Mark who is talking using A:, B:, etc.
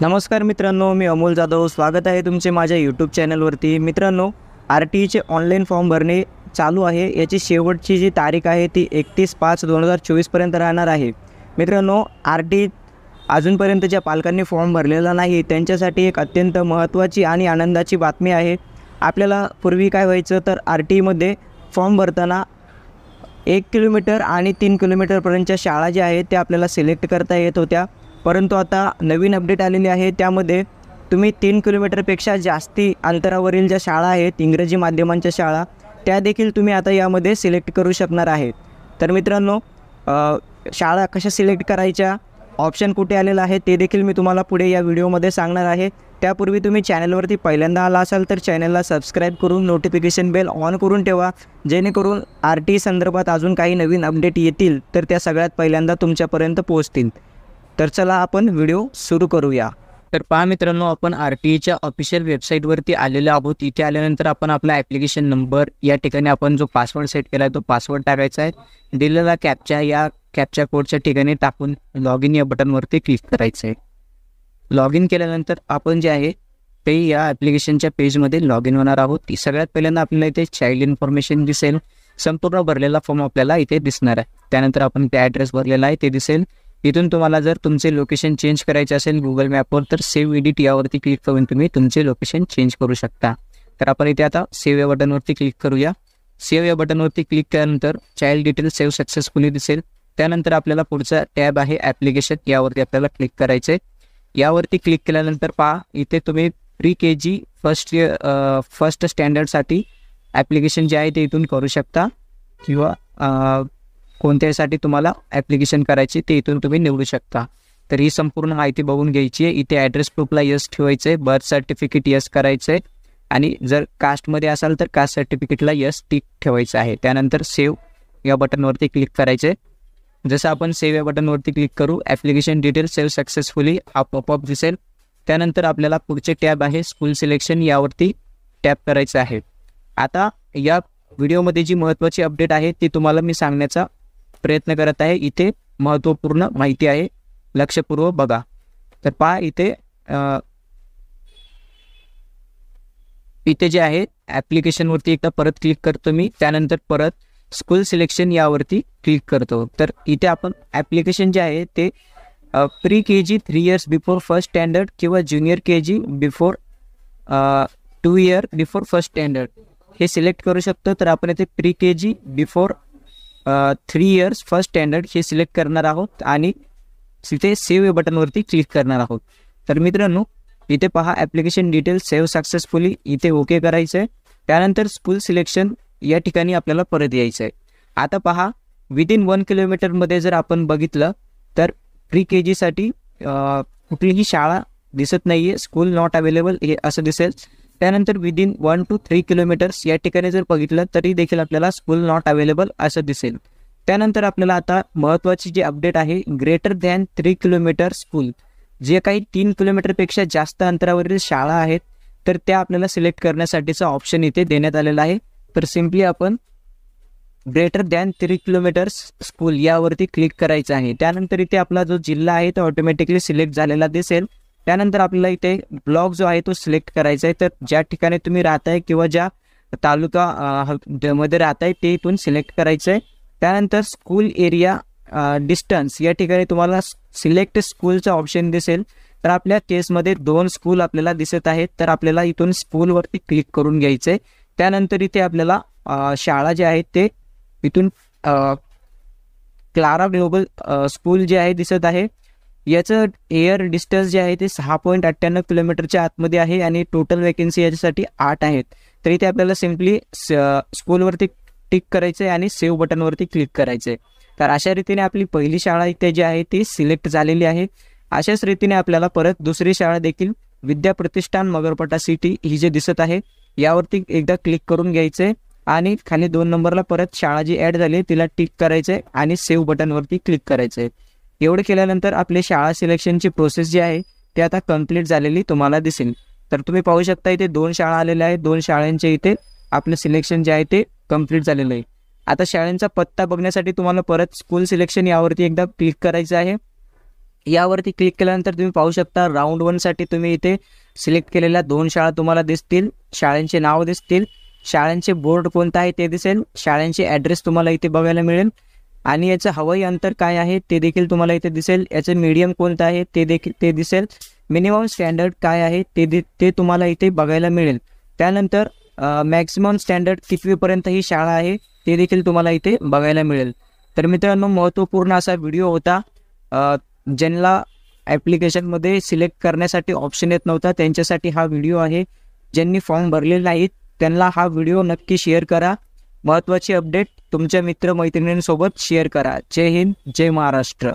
A: नमस्कार मित्रांनो, मी अमोल जाधव. स्वागत आहे तुमचे माझ्या यूट्यूब चॅनलवरती. मित्रांनो, RTEचे ऑनलाईन फॉर्म भरणे चालू आहे. याची शेवटची जी तारीख आहे ती 31/5/2024 पर्यंत राहणार आहे. मित्रांनो, RTE अजूनपर्यंत ज्या पालकांनी फॉर्म भरलेला नाही त्यांच्यासाठी एक अत्यंत महत्त्वाची आणि आनंदाची बातमी आहे. आपल्याला पूर्वी काय व्हायचं तर RTEमध्ये फॉर्म भरताना 1 किलोमीटर आणि 3 किलोमीटरपर्यंतच्या शाळा ज्या आहेत त्या आपल्याला सिलेक्ट करता येत होत्या. परंतु आता नवीन अपडेट आलेली आहे. त्यामध्ये तुम्ही 3 किलोमीटरपेक्षा जास्ती अंतरावरील ज्या शाळा आहेत इंग्रजी माध्यमांच्या शाळा त्या देखील तुम्ही आता यामध्ये सिलेक्ट करू शकणार आहे. तर मित्रांनो, शाळा कशा सिलेक्ट करायच्या, ऑप्शन कुठे आलेला आहे ते देखील मी तुम्हाला पुढे या व्हिडिओमध्ये सांगणार आहे. त्यापूर्वी तुम्ही चॅनलवरती पहिल्यांदा आला असाल तर चॅनलला सबस्क्राईब करून नोटिफिकेशन बेल ऑन करून ठेवा, जेणेकरून RTE संदर्भात अजून काही नवीन अपडेट येतील तर त्या सगळ्यात पहिल्यांदा तुमच्यापर्यंत पोहोचतील. तर चला आपण व्हिडिओ सुरू करूया. तर पहा मित्रांनो, आपण RTEच्या ऑफिशियल वेबसाईटवरती आलेलो आहोत. इथे आल्यानंतर आपण आपला ॲप्लिकेशन नंबर, या ठिकाणी आपण जो पासवर्ड सेट केला आहे तो पासवर्ड टाकायचा आहे. दिलेला कॅप्चा, या कॅप्चा कोडच्या ठिकाणी टाकून लॉग इन या बटनवरती क्लिक करायचं आहे. लॉग इन केल्यानंतर आपण जे आहे ते या ॲप्लिकेशनच्या पेजमध्ये लॉग इन होणार आहोत. सगळ्यात पहिल्यांदा आपल्याला इथे चाइल्ड इन्फॉर्मेशन दिसेल. संपूर्ण भरलेला फॉर्म आपल्याला इथे दिसणार आहे. त्यानंतर आपण ते ॲड्रेस भरलेला आहे ते दिसेल. इथून तुम्हाला जर तुमचे लोकेशन चेंज करायचे असेल गुगल मॅपवर तर सेव्ह एडिट यावरती क्लिक करून तुम्ही तुमचे लोकेशन चेंज करू शकता. तर आपण इथे आता सेव्ह या बटनवरती क्लिक करूया. सेव्ह या बटनवरती क्लिक केल्यानंतर चाइल्ड डिटेल सेव्ह सक्सेसफुली दिसेल. त्यानंतर आपल्याला पुढचा टॅब आहे ॲप्लिकेशन, यावरती आपल्याला क्लिक करायचं आहे. यावरती क्लिक केल्यानंतर पहा इथे तुम्ही प्री KG फर्स्ट स्टँडर्डसाठी ॲप्लिकेशन जे आहे ते इथून करू शकता, किंवा कोणत्यासाठी तुम्हाला ॲप्लिकेशन करायची ते इथून तुम्ही निवडू शकता. तर ही संपूर्ण माहिती बघून घ्यायची आहे. इथे ॲड्रेस प्रूफला यस ठेवायचं आहे, बर्थ सर्टिफिकेट यस करायचं आहे, आणि जर कास्टमध्ये असाल तर कास्ट सर्टिफिकेटला यस टिक ठेवायचं आहे. त्यानंतर सेव्ह या बटनवरती क्लिक करायचं आहे. जसं आपण सेव्ह या बटनवरती क्लिक करू, ॲप्लिकेशन डिटेल सेव्ह सक्सेसफुली हा पॉपअप दिसेल. त्यानंतर आपल्याला पुढचे टॅब आहे स्कूल सिलेक्शन, यावरती टॅप करायचं आहे. आता या व्हिडिओमध्ये जी महत्त्वाची अपडेट आहे ती तुम्हाला मी सांगण्याचा प्रयत्न करत आहे. इथे महत्त्वपूर्ण माहिती आहे, लक्षपूर्वक बघा. तर पहा इथे जे आहे ॲप्लिकेशनवरती एकदा परत क्लिक करतो मी. त्यानंतर परत स्कूल सिलेक्शन यावरती क्लिक करतो. तर इथे आपण ॲप्लिकेशन जे आहे ते pre KG 3 years before first standard किंवा junior KG before 2 year before first standard हे सिलेक्ट करू शकतो. तर आपण इथे pre KG before 3 years first standard हे सिलेक्ट करणार आहोत आणि तिथे सेव्ह बटनवरती क्लिक करणार आहोत. तर मित्रांनो, इथे पहा ॲप्लिकेशन डिटेल सेव्ह सक्सेसफुली, इथे ओके करायचं आहे. त्यानंतर स्कूल सिलेक्शन या ठिकाणी आपल्याला परत यायचं आहे. आता पहा विदिन 1 किलोमीटरमध्ये जर आपण बघितलं तर प्री KGसाठी कुठलीही शाळा दिसत नाही आहे, स्कूल नॉट अवेलेबल हे असं दिसेल. त्यानंतर विदिन 1 to 3 किलोमीटर्स या ठिकाणी जर बघितलं तरी देखील आपल्याला स्कूल नॉट अवेलेबल असं दिसेल. त्यानंतर आपल्याला आता महत्त्वाची जी अपडेट आहे, ग्रेटर दॅन 3 किलोमीटर स्कूल, जे काही 3 किलोमीटरपेक्षा जास्त अंतरावरील शाळा आहेत तर त्या आपल्याला सिलेक्ट करण्यासाठीचा ऑप्शन इथे देण्यात आलेला आहे. तर सिम्पली आपण ग्रेटर दॅन 3 किलोमीटर्स स्कूल यावरती क्लिक करायचं आहे. त्यानंतर इथे आपला जो जिल्हा आहे तो ऑटोमॅटिकली सिलेक्ट झालेला दिसेल. त्यानंतर आपल्याला इथे ब्लॉक जो आहे तो सिलेक्ट करायचा आहे. तर ज्या ठिकाणी तुम्ही राहताय किंवा ज्या तालुका मध्ये राहताय ते इथून सिलेक्ट करायचं आहे. त्यानंतर स्कूल एरिया डिस्टन्स या ठिकाणी तुम्हाला सिलेक्ट स्कूलचा ऑप्शन दिसेल. तर आपल्या केसमध्ये 2 स्कूल आपल्याला दिसत आहेत, तर आपल्याला इथून स्कूलवरती क्लिक करून घ्यायचं आहे. त्यानंतर इथे आपल्याला शाळा जे आहेत ते इथून क्लारा ग्लोबल स्कूल जे आहे दिसत आहे. याचं एअर डिस्टन्स जे आहे ते 6.98 किलोमीटरच्या आतमध्ये आहे आणि टोटल वॅकन्सी याच्यासाठी 8 आहेत. तर इथे आपल्याला सिम्पली स्कूलवरती टिक करायचं आहे आणि सेव्ह बटनवरती क्लिक करायचं आहे. तर अशा रीतीने आपली पहिली शाळा इथे जी आहे ती सिलेक्ट झालेली आहे. अशाच रीतीने आपल्याला परत दुसरी शाळा देखील विद्या प्रतिष्ठान मगरपटा सिटी ही जे दिसत आहे यावरती एकदा क्लिक करून घ्यायचं आहे आणि खाली 2 नंबरला परत शाळा जी ॲड झाली तिला टिक करायचं आहे आणि सेव्ह बटनवरती क्लिक करायचं आहे. एवढं केल्यानंतर आपली शाळा सिलेक्शनची प्रोसेस जी आहे ती आता कंप्लीट झालेली तुम्हाला दिसेल. तर तुम्ही पाहू शकता इथे 2 शाळा आलेल्या आहेत. 2 शाळांचे इथे आपलं सिलेक्शन जे आहे ते कंप्लीट झालेलं आहे. आता शाळेचा पत्ता बघण्यासाठी तुम्हाला परत स्कूल सिलेक्शन यावरती एकदा क्लिक करायचं आहे. यावरती क्लिक केल्यानंतर तुम्ही पाहू शकता राऊंड 1साठी तुम्ही इथे सिलेक्ट केलेल्या 2 शाळा तुम्हाला दिसतील, शाळांचे नाव दिसतील, शाळांचे बोर्ड कोणता आहे ते दिसेल, शाळांचे ॲड्रेस तुम्हाला इथे बघायला मिळेल आणि याचं हवाई अंतर काय आहे ते देखील तुम्हाला इथे दिसेल, याचं मीडियम कोणतं आहे ते दिसेल, मिनिमम स्टँडर्ड काय आहे ते तुम्हाला इथे बघायला मिळेल. त्यानंतर मॅक्सिमम स्टँडर्ड कितवीपर्यंत ही शाळा आहे ते देखील तुम्हाला इथे बघायला मिळेल. तर मित्रांनो, महत्त्वपूर्ण असा व्हिडिओ होता. ज्यांना ॲप्लिकेशनमध्ये सिलेक्ट करण्यासाठी ऑप्शन येत नव्हता त्यांच्यासाठी हा व्हिडिओ आहे. ज्यांनी फॉर्म भरलेले नाहीत त्यांना हा व्हिडिओ नक्की शेअर करा. महत्त्वाची अपडेट तुमच्या मित्रमैत्रिणींसोबत शेअर करा. जय हिंद, जय महाराष्ट्र.